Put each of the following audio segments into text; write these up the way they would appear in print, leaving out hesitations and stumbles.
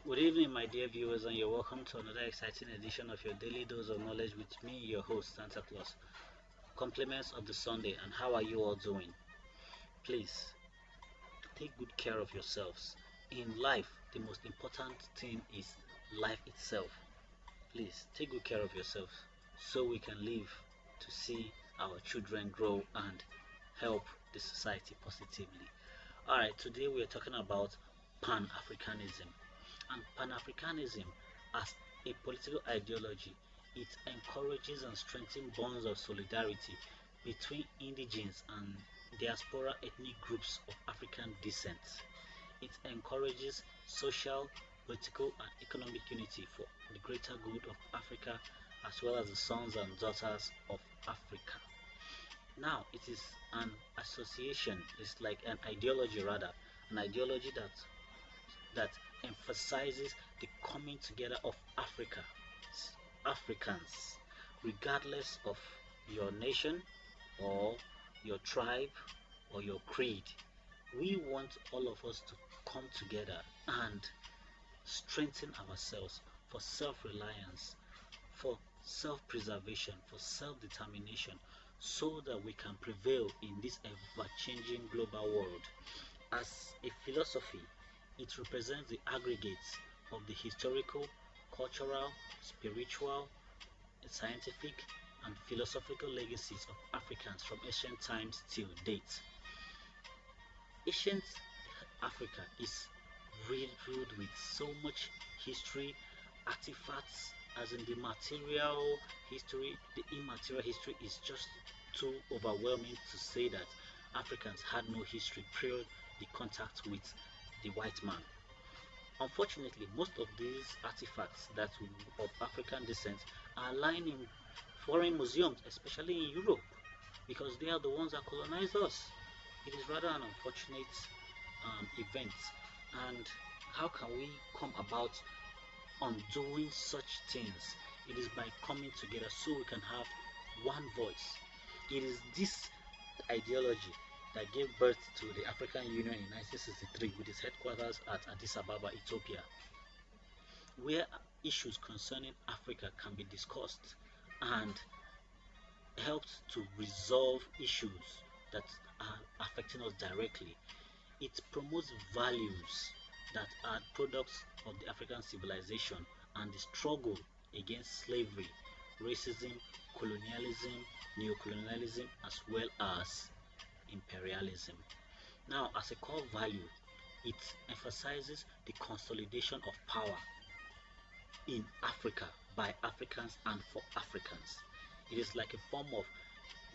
Good evening, my dear viewers, and you're welcome to another exciting edition of your daily dose of knowledge with me, your host, Santa Claus. Compliments of the Sunday, and how are you all doing? Please take good care of yourselves. In life, the most important thing is life itself. Please take good care of yourselves so we can live to see our children grow and help the society positively. Alright, today we are talking about Pan-Africanism. And Pan-Africanism, as a political ideology, it encourages and strengthens bonds of solidarity between indigenous and diaspora ethnic groups of African descent. It encourages social, political, and economic unity for the greater good of Africa as well as the sons and daughters of Africa. Now, it is an association, it's like an ideology rather, an ideology that emphasizes the coming together of Africans, regardless of your nation or your tribe or your creed. We want all of us to come together and strengthen ourselves for self-reliance, for self-preservation, for self-determination, so that we can prevail in this ever-changing global world. As a philosophy, it represents the aggregates of the historical, cultural, spiritual, scientific, and philosophical legacies of Africans from ancient times till date. Ancient Africa is riddled with so much history, artifacts, as in the material history. The immaterial history is just too overwhelming to say that Africans had no history prior the contact with the white man. Unfortunately, most of these artifacts of African descent are lying in foreign museums, especially in Europe, because they are the ones that colonized us. It is rather an unfortunate event. And how can we come about undoing such things? It is by coming together so we can have one voice. It is this ideology that gave birth to the African Union in 1963 with its headquarters at Addis Ababa, Ethiopia, where issues concerning Africa can be discussed and helped to resolve issues that are affecting us directly. It promotes values that are products of the African civilization and the struggle against slavery, racism, colonialism, neocolonialism, as well as imperialism. Now, as a core value, it emphasizes the consolidation of power in Africa by Africans and for Africans. It is like a form of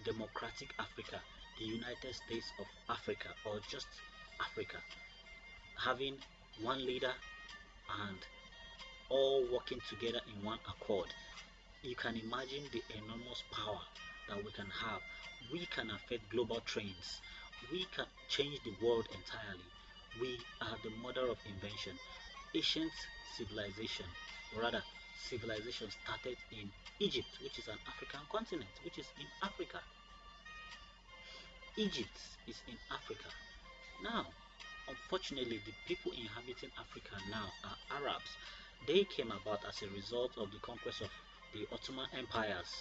democratic Africa, the United States of Africa, or just Africa, having one leader and all working together in one accord. You can imagine the enormous power that we can have. We can affect global trends. We can change the world entirely. We are the mother of invention. Ancient civilization, or rather civilization, started in Egypt, which is an African continent, which is in Africa. Egypt is in Africa. Now, unfortunately, the people inhabiting Africa now are Arabs. They came about as a result of the conquest of the Ottoman empires.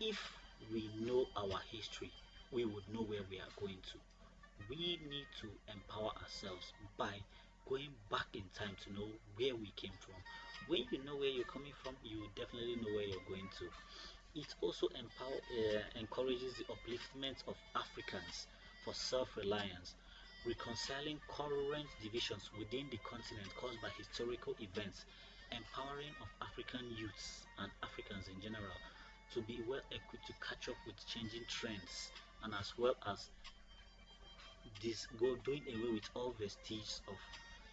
If we know our history, we would know where we are going to. We need to empower ourselves by going back in time to know where we came from. When you know where you're coming from, you will definitely know where you're going to. It also encourages the upliftment of Africans for self-reliance, reconciling current divisions within the continent caused by historical events, empowering of African youths and Africans in general to be well equipped to catch up with changing trends, and as well as doing away with all vestiges of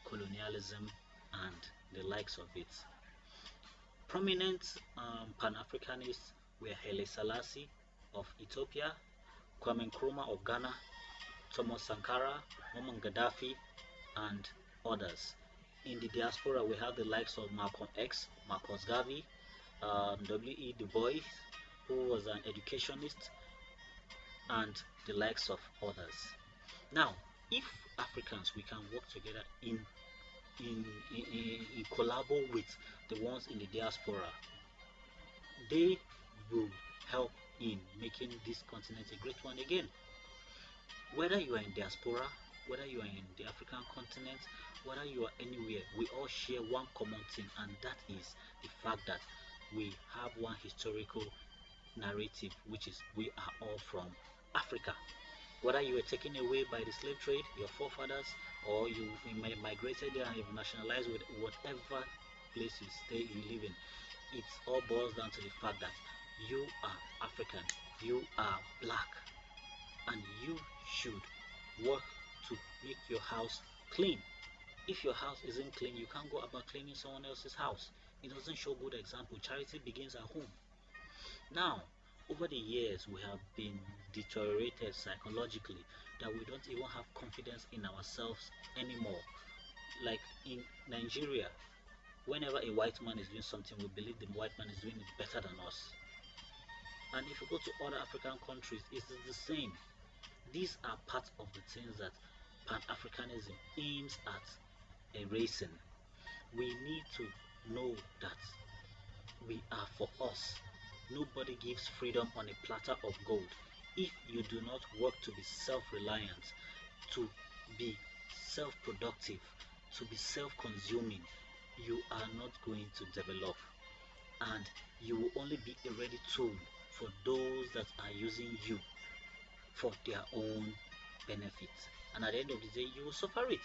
colonialism and the likes of it. Prominent Pan-Africanists were Haile Selassie of Ethiopia, Kwame Nkrumah of Ghana, Thomas Sankara, Muammar Gaddafi, and others. In the diaspora, we have the likes of Malcolm X, Marcus Garvey, W.E. Du Bois, who was an educationist, and the likes of others. Now, if Africans, we can work together in in collabo with the ones in the diaspora. They will help in making this continent a great one again. Whether you are in diaspora, whether you are in the African continent, whether you are anywhere, we all share one common thing, and that is the fact that we have one historical narrative, which is we are all from Africa. Whether you were taken away by the slave trade, your forefathers, or you migrated there and you've nationalized with whatever place you live in, it all boils down to the fact that you are African, you are black, and you should work to make your house clean. If your house isn't clean, you can't go about cleaning someone else's house. It doesn't show good example. Charity begins at home. Now, over the years, we have been deteriorated psychologically that we don't even have confidence in ourselves anymore. Like in Nigeria, whenever a white man is doing something, we believe the white man is doing it better than us. And if you go to other African countries, it is the same. These are part of the things that Pan-Africanism aims at erasing. We need to know that we are for us. Nobody gives freedom on a platter of gold. If you do not work to be self-reliant, to be self-productive, to be self-consuming, you are not going to develop, and you will only be a ready tool for those that are using you for their own benefit. And at the end of the day, you will suffer it.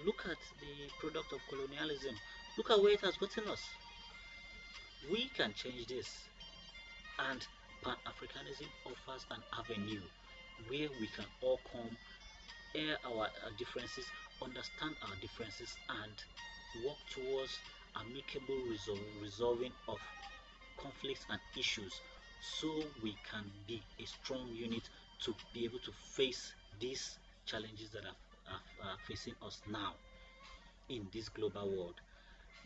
Look at the product of colonialism. Look at where it has gotten us. We can change this, and Pan-Africanism offers an avenue where we can all come, air our differences, understand our differences, and work towards amicable resolving of conflicts and issues, so we can be a strong unit to be able to face these challenges that are facing us now in this global world.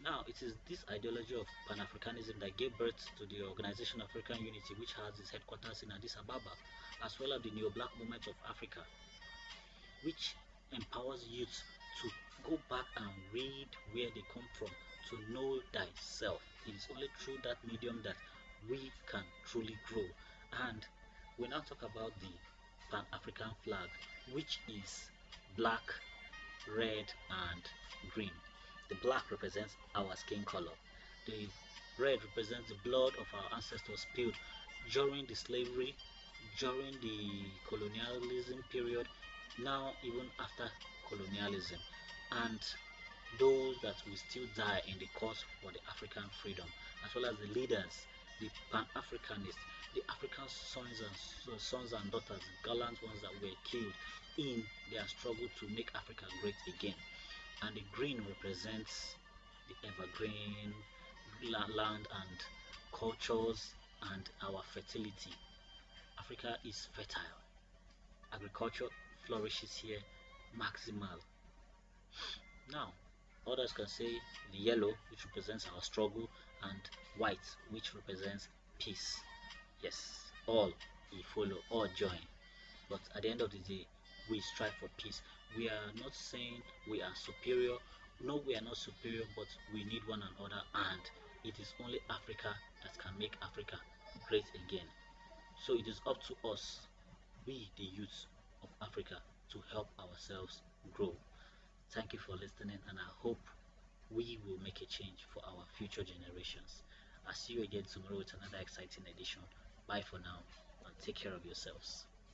Now, it is this ideology of Pan-Africanism that gave birth to the Organization of African Unity, which has its headquarters in Addis Ababa, as well as the Neo-Black Movement of Africa, which empowers youth to go back and read where they come from, to know thyself. It is only through that medium that we can truly grow. And we now talk about the Pan-African flag, which is black, red, and green. The black represents our skin color. The red represents the blood of our ancestors spilled during the slavery, during the colonialism period, now even after colonialism, and those that will still die in the cause for the African freedom, as well as the leaders, the Pan-Africanists, the African sons and daughters, the gallant ones that were killed in their struggle to make Africa great again. And the green represents the evergreen land and cultures and our fertility. Africa is fertile. Agriculture flourishes here maximal. Now, others can say the yellow, which represents our struggle, and white, which represents peace. Yes, all we follow, all join. But at the end of the day, we strive for peace. We are not saying we are superior. No, we are not superior, but we need one another, and it is only Africa that can make Africa great again. So it is up to us, we the youth of Africa, to help ourselves grow. Thank you for listening, and I hope we will make a change for our future generations. I'll see you again tomorrow with another exciting edition. Bye for now, and take care of yourselves.